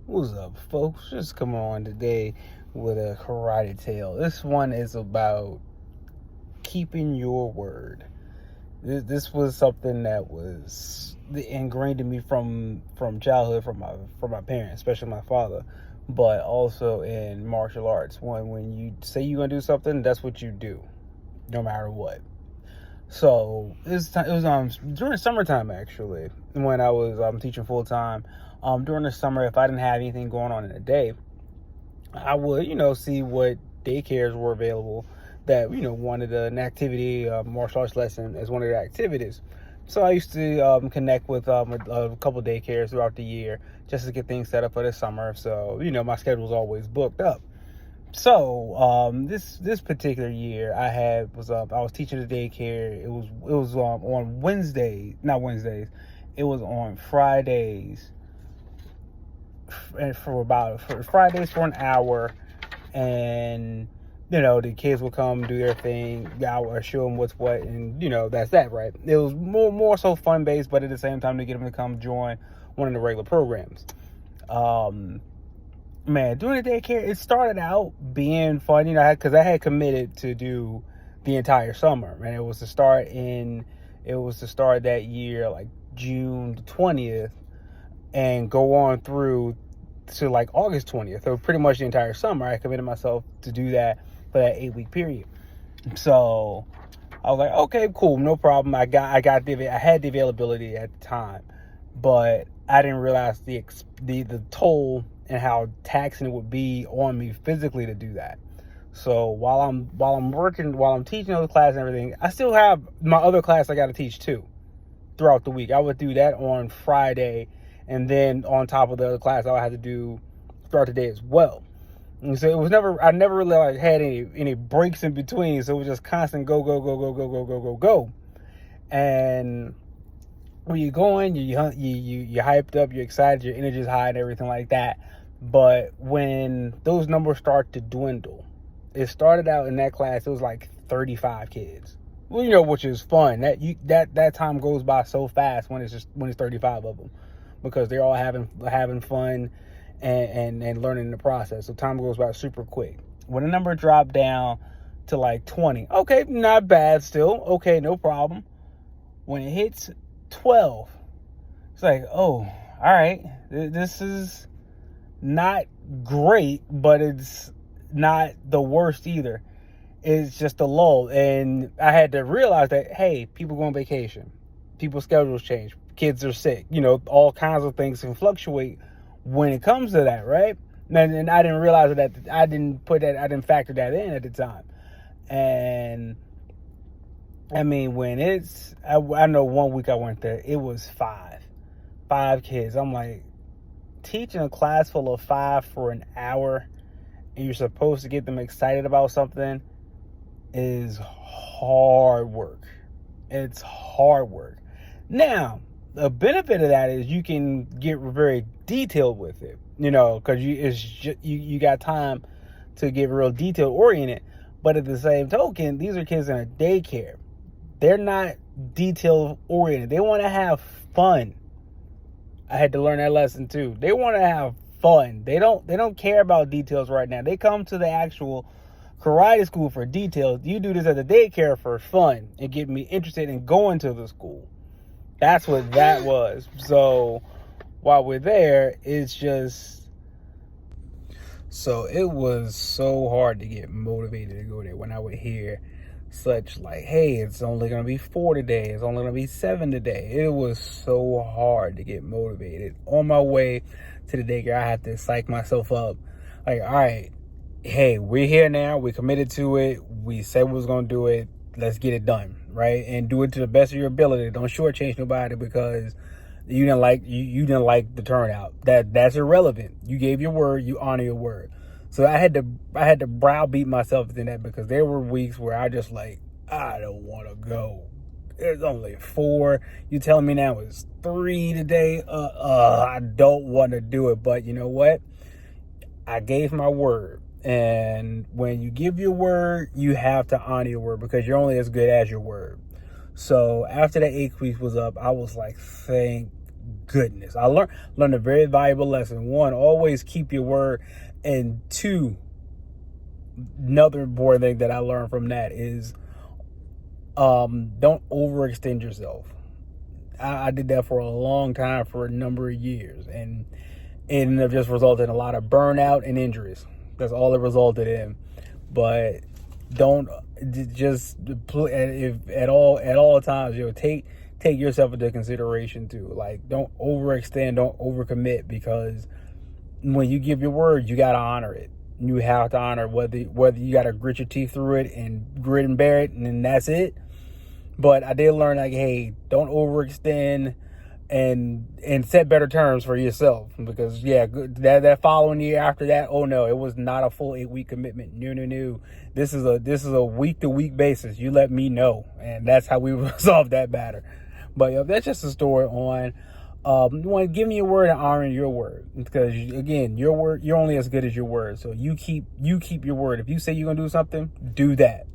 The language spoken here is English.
What's up, folks? Just coming on today with a karate tale. This one is about keeping your word. This was something that was ingrained in me from childhood, from my parents, especially my father, but also in martial arts. When you say you're gonna do something, that's what you do, no matter what. So it was during summertime actually when I was teaching full time. During the summer, if I didn't have anything going on in the day, I would, see what daycares were available that, wanted an activity, martial arts lesson as one of their activities. So I used to connect with a couple daycares throughout the year just to get things set up for the summer. So, my schedule was always booked up. So this particular year, I was teaching the daycare. It was on Wednesdays, not Wednesdays. It was on Fridays, and for Fridays for an hour, and the kids would come do their thing. I would show them what's what, and that's that, right? It was more so fun based, but at the same time to get them to come join one of the regular programs. Man, doing the daycare, it started out being fun, because I had committed to do the entire summer, and it was to start that year like June 20th and go on through to like August 20th. So pretty much the entire summer I committed myself to do that for that 8-week period. So I was like, okay, cool, no problem. I had the availability at the time, but I didn't realize the toll and how taxing it would be on me physically to do that. So while I'm teaching those classes and everything, I still have my other class I got to teach too throughout the week. I would do that on Friday, and then on top of the other class I would have to do throughout the day as well. And so I never really like had any breaks in between. So it was just constant go, go, go, go, go, go, go, go, go. And when you're going, you're hyped up, you're excited, your energy's high and everything like that. But when those numbers start to dwindle, it started out in that class, it was like 35 kids. Well, which is fun. That time goes by so fast when it's 35 of them, because they're all having fun and learning the process. So time goes by super quick. When the number dropped down to like 20, okay, not bad still. Okay, no problem. When it hits 12, it's like, oh, all right, this is not great, but it's not the worst either. It's just a lull. And I had to realize that, hey, people go on vacation, people's schedules change, kids are sick, all kinds of things can fluctuate when it comes to that, right? And I didn't realize that I didn't factor that in at the time. And I mean, I know one week I went there, it was five kids. I'm like, teaching a class full of 5 for an hour, and you're supposed to get them excited about something, is hard work. It's hard work. Now, the benefit of that is you can get very detailed with it, because you got time to get real detail oriented. But at the same token, these are kids in a daycare. They're not detail oriented. They want to have fun. I had to learn that lesson too. They want to have fun. They don't care about details right now. They come to the actual karate school for details. You do this at the daycare for fun and get me interested in going to the school. That's what that was. So while we're there, it was so hard to get motivated to go there when I would hear such like, hey, it's only going to be 4 today. It's only going to be 7 today. It was so hard to get motivated. On my way to the daycare, I had to psych myself up. Like, all right, hey, we're here now. We committed to it. We said we was going to do it. Let's get it done, right? And do it to the best of your ability. Don't shortchange nobody because you didn't like the turnout. That's irrelevant. You gave your word. You honor your word. So I had to browbeat myself in that, because there were weeks where I just like, I don't want to go. There's only 4. You telling me now it's 3 today? I don't want to do it. But you know what? I gave my word. And when you give your word, you have to honor your word, because you're only as good as your word. So after that 8 weeks was up, I was like, thank goodness, I learned a very valuable lesson. One, always keep your word, and two, another important thing that I learned from that is don't overextend yourself. I did that for a long time, for a number of years, and it ended up just resulting in a lot of burnout and injuries. That's all it resulted in. But don't just, if at all times, take yourself into consideration too. Like, don't overextend, don't overcommit, because when you give your word, you gotta honor it. You have to honor whether you gotta grit your teeth through it and grit and bear it, and then that's it. But I did learn, like, hey, don't overextend, and set better terms for yourself, because that following year after that, oh no, it was not a full 8-week commitment. No. This is a week to week basis. You let me know, and that's how we resolve that matter. But that's just a story on one, giving your word and honoring your word, because again, your word, you're only as good as your word. So you keep your word. If you say you're gonna do something, do that.